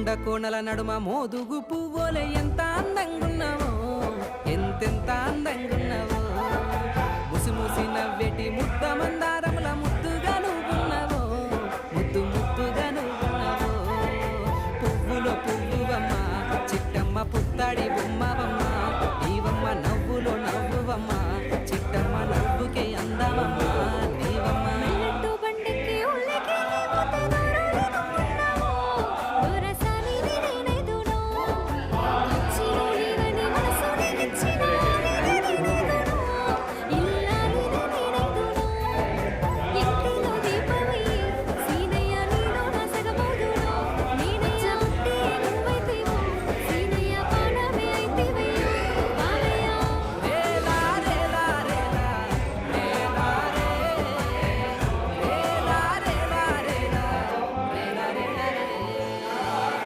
కొండ కోణల నడుమ మోదుగు పువ్వులే ఎంత అందంగున్నావో, ఎంతెంత అందంగున్నావో. ముసి ముసి నవ్వెటి ముద్ద మందారముల ముద్దుగా నువ్వున్నావో, ముద్దు ముద్దుగా నువ్వున్నావో. పువ్వులో పువ్వువమ్మ చిట్టమ్మ పుత్తడి బొమ్మవ